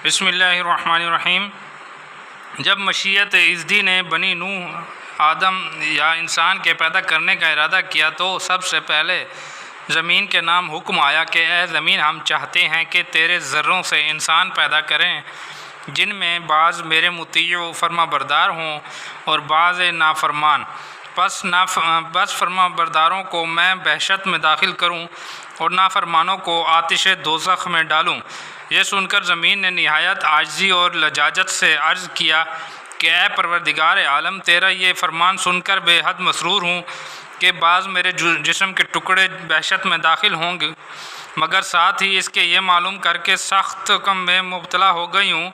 بسم اللہ الرحمن الرحیم۔ جب مشیت ازدی نے بنی نوح آدم یا انسان کے پیدا کرنے کا ارادہ کیا تو سب سے پہلے زمین کے نام حکم آیا کہ اے زمین، ہم چاہتے ہیں کہ تیرے ذروں سے انسان پیدا کریں جن میں بعض میرے مطیع و فرما بردار ہوں اور بعض نافرمان۔ بس فرما برداروں کو میں بہشت میں داخل کروں اور نافرمانوں کو آتش دوزخ میں ڈالوں۔ یہ سن کر زمین نے نہایت عاجزی اور لجاجت سے عرض کیا کہ اے پروردگار عالم، تیرا یہ فرمان سن کر بے حد مسرور ہوں کہ بعض میرے جسم کے ٹکڑے بہشت میں داخل ہوں گے، مگر ساتھ ہی اس کے یہ معلوم کر کے سخت غم میں مبتلا ہو گئی ہوں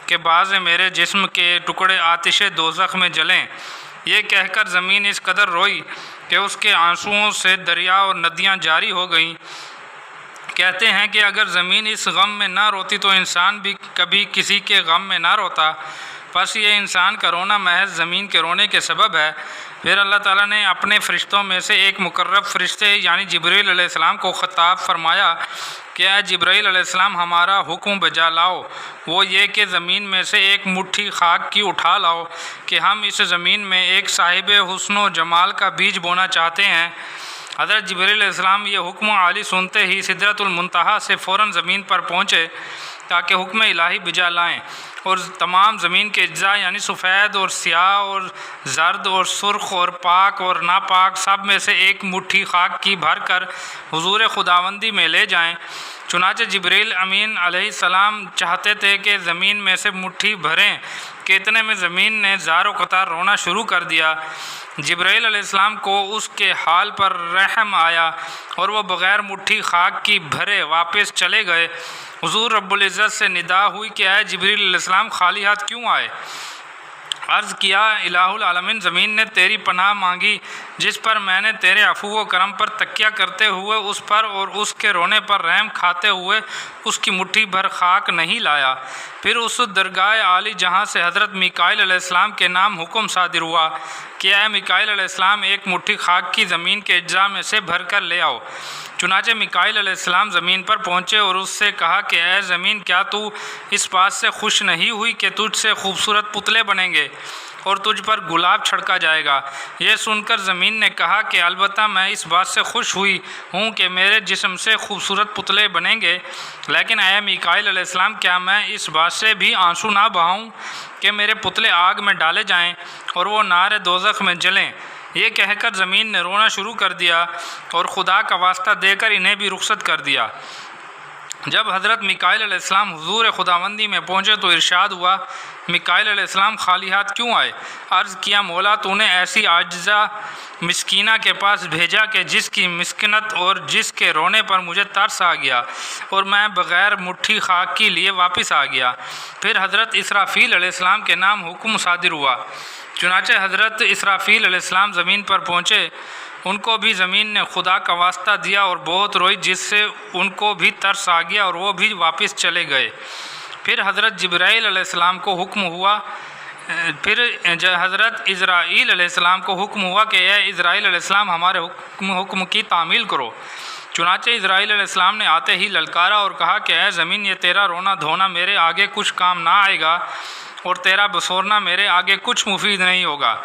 کہ بعض میرے جسم کے ٹکڑے آتش دوزخ میں جلیں۔ یہ کہہ کر زمین اس قدر روئی کہ اس کے آنسوؤں سے دریا اور ندیاں جاری ہو گئیں۔ کہتے ہیں کہ اگر زمین اس غم میں نہ روتی تو انسان بھی کبھی کسی کے غم میں نہ روتا، پس یہ انسان کا رونا محض زمین کے رونے کے سبب ہے۔ پھر اللہ تعالیٰ نے اپنے فرشتوں میں سے ایک مقرب فرشتے یعنی جبرائیل علیہ السلام کو خطاب فرمایا کہ اے جبرائیل علیہ السلام، ہمارا حکم بجا لاؤ، وہ یہ کہ زمین میں سے ایک مٹھی خاک کی اٹھا لاؤ کہ ہم اس زمین میں ایک صاحب حسن و جمال کا بیج بونا چاہتے ہیں۔ حضرت جبرائیل علیہ السلام یہ حکم عالی سنتے ہی سدرۃ المنتہا سے فوراً زمین پر پہنچے تاکہ حکم الہی بجا لائیں، اور تمام زمین کے اجزاء یعنی سفید اور سیاہ اور زرد اور سرخ اور پاک اور ناپاک سب میں سے ایک مٹھی خاک کی بھر کر حضور خداوندی میں لے جائیں۔ چنانچہ جبرائیل امین علیہ السلام چاہتے تھے کہ زمین میں سے مٹھی بھریں کہ اتنے میں زمین نے زار و قطار رونا شروع کر دیا۔ جبرائیل علیہ السلام کو اس کے حال پر رحم آیا اور وہ بغیر مٹھی خاک کی بھرے واپس چلے گئے۔ حضور رب العزت سے ندا ہوئی کہ اے جبرائیل علیہ السلام، خالی ہاتھ کیوں آئے؟ عرض کیا الہ العالمین، زمین نے تیری پناہ مانگی جس پر میں نے تیرے عفو و کرم پر تکیہ کرتے ہوئے اس پر اور اس کے رونے پر رحم کھاتے ہوئے اس کی مٹھی بھر خاک نہیں لایا۔ پھر اس درگاہ عالی جہاں سے حضرت میکائیل علیہ السلام کے نام حکم صادر ہوا کہ اے میکائیل علیہ السلام، ایک مٹھی خاک کی زمین کے اجزاء میں سے بھر کر لے آؤ۔ چنانچہ میکائیل علیہ السلام زمین پر پہنچے اور اس سے کہا کہ اے زمین، کیا تو اس بات سے خوش نہیں ہوئی کہ تجھ سے خوبصورت پتلے بنیں گے اور تجھ پر گلاب چھڑکا جائے گا؟ یہ سن کر زمین نے کہا کہ البتہ میں اس بات سے خوش ہوئی ہوں کہ میرے جسم سے خوبصورت پتلے بنیں گے، لیکن اے میکائیل علیہ السلام، کیا میں اس بات سے بھی آنسو نہ بہاؤں کہ میرے پتلے آگ میں ڈالے جائیں اور وہ نار دوزخ میں جلیں؟ یہ کہہ کر زمین نے رونا شروع کر دیا اور خدا کا واسطہ دے کر انہیں بھی رخصت کر دیا۔ جب حضرت میکائیل علیہ السلام حضور خداوندی میں پہنچے تو ارشاد ہوا، میکائیل علیہ السلام، خالی ہاتھ کیوں آئے؟ عرض کیا، مولا، تو نے ایسی عاجزہ مسکینہ کے پاس بھیجا کہ جس کی مسکنت اور جس کے رونے پر مجھے ترس آ گیا اور میں بغیر مٹھی خاک کی لیے واپس آ گیا۔ پھر حضرت اسرافیل علیہ السلام کے نام حکم صادر ہوا۔ چنانچہ حضرت اسرافیل علیہ السلام زمین پر پہنچے، ان کو بھی زمین نے خدا کا واسطہ دیا اور بہت روئی جس سے ان کو بھی ترس آ گیا اور وہ بھی واپس چلے گئے۔ پھر حضرت جبرائیل علیہ السلام کو حکم ہوا پھر حضرت اسرائیل علیہ السلام کو حکم ہوا کہ اے اسرائیل علیہ السلام، ہمارے حکم کی تعمیل کرو۔ چنانچہ اسرائیل علیہ السلام نے آتے ہی للکارا اور کہا کہ اے زمین، یہ تیرا رونا دھونا میرے آگے کچھ کام نہ آئے گا اور تیرا بسورنا میرے آگے کچھ مفید نہیں ہوگا۔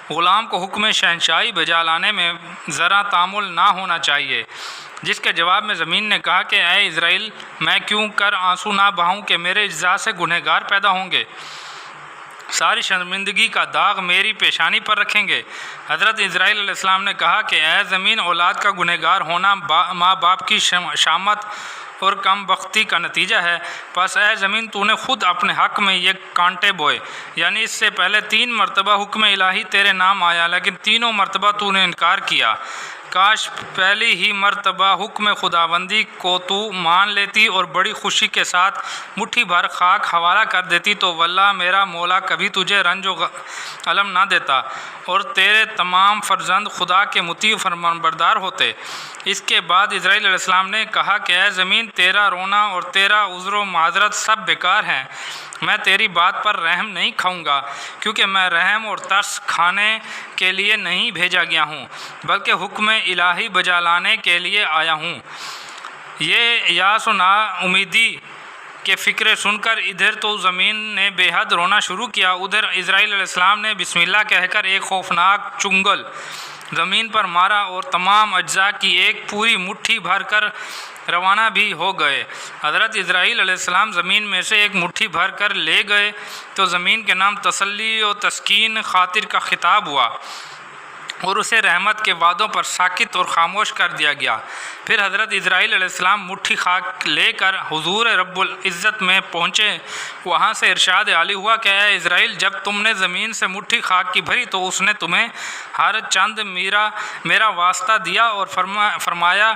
غلام کو حکم شہنشاہی بجا لانے میں ذرا تامل نہ ہونا چاہیے۔ جس کے جواب میں زمین نے کہا کہ اے اسرائیل، میں کیوں کر آنسو نہ بہاؤں کہ میرے اجزاء سے گنہگار پیدا ہوں گے، ساری شرمندگی کا داغ میری پیشانی پر رکھیں گے۔ حضرت اسرائیل علیہ السلام نے کہا کہ اے زمین، اولاد کا گنہگار ہونا ماں باپ کی شامت اور کم بختی کا نتیجہ ہے، پس اے زمین، تو نے خود اپنے حق میں یہ کانٹے بوئے، یعنی اس سے پہلے 3 مرتبہ حکم الہی تیرے نام آیا لیکن تینوں مرتبہ تو نے انکار کیا۔ کاش پہلی ہی مرتبہ حکم خداوندی کو تو مان لیتی اور بڑی خوشی کے ساتھ مٹھی بھر خاک حوالہ کر دیتی تو واللہ میرا مولا کبھی تجھے رنج و علم نہ دیتا اور تیرے تمام فرزند خدا کے مطیع و فرمانبردار ہوتے۔ اس کے بعد اسرائیل علیہ السلام نے کہا کہ اے زمین، تیرا رونا اور تیرا عذر و معذرت سب بیکار ہیں۔ میں تیری بات پر رحم نہیں کھاؤں گا کیونکہ میں رحم اور ترس کھانے کے لیے نہیں بھیجا گیا ہوں بلکہ حکم الہی بجا لانے کے لیے آیا ہوں۔ یہ یاس و نا امیدی کہ فکرے سن کر ادھر تو زمین نے بے حد رونا شروع کیا، ادھر اسرائیل علیہ السلام نے بسم اللہ کہہ کر ایک خوفناک چنگل زمین پر مارا اور تمام اجزاء کی ایک پوری مٹھی بھر کر روانہ بھی ہو گئے۔ حضرت اسرائیل علیہ السلام زمین میں سے ایک مٹھی بھر کر لے گئے تو زمین کے نام تسلی و تسکین خاطر کا خطاب ہوا اور اسے رحمت کے وعدوں پر ساکت اور خاموش کر دیا گیا۔ پھر حضرت اسرائیل علیہ السلام مٹھی خاک لے کر حضور رب العزت میں پہنچے، وہاں سے ارشاد عالی ہوا کہ اے اسرائیل، جب تم نے زمین سے مٹھی خاک کی بھری تو اس نے تمہیں ہر چند میرا واسطہ دیا اور فرمایا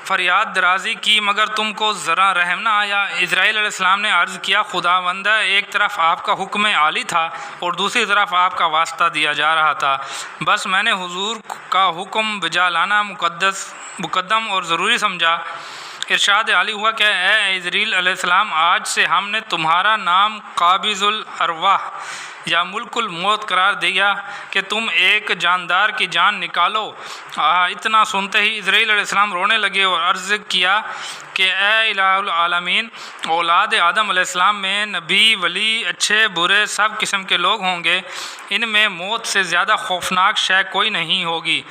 فریاد درازی کی مگر تم کو ذرا رحم نہ آیا۔ اسرائیل علیہ السلام نے عرض کیا خداوند، ایک طرف آپ کا حکم عالی تھا اور دوسری طرف آپ کا واسطہ دیا جا رہا تھا، بس میں نے حضور کا حکم بجا لانا مقدم اور ضروری سمجھا۔ ارشاد عالی ہوا کہ اے اسرائیل علیہ السلام، آج سے ہم نے تمہارا نام قابض الارواح یا ملک الموت قرار دیا کہ تم ایک جاندار کی جان نکالو۔ اتنا سنتے ہی اسرائیل علیہ السلام رونے لگے اور عرض کیا کہ اے الہ العالمین، اولاد آدم علیہ السلام میں نبی، ولی، اچھے برے سب قسم کے لوگ ہوں گے، ان میں موت سے زیادہ خوفناک شے کوئی نہیں ہوگی۔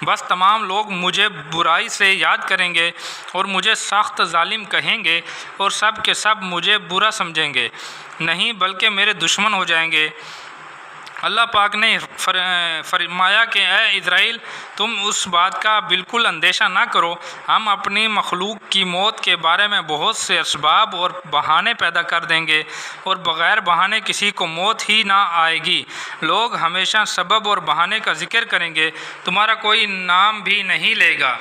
بس تمام لوگ مجھے برائی سے یاد کریں گے اور مجھے سخت ظالم کہیں گے اور سب کے سب مجھے برا سمجھیں گے، نہیں بلکہ میرے دشمن ہو جائیں گے۔ اللہ پاک نے فرمایا کہ اے اسرائیل، تم اس بات کا بالکل اندیشہ نہ کرو، ہم اپنی مخلوق کی موت کے بارے میں بہت سے اسباب اور بہانے پیدا کر دیں گے اور بغیر بہانے کسی کو موت ہی نہ آئے گی۔ لوگ ہمیشہ سبب اور بہانے کا ذکر کریں گے، تمہارا کوئی نام بھی نہیں لے گا۔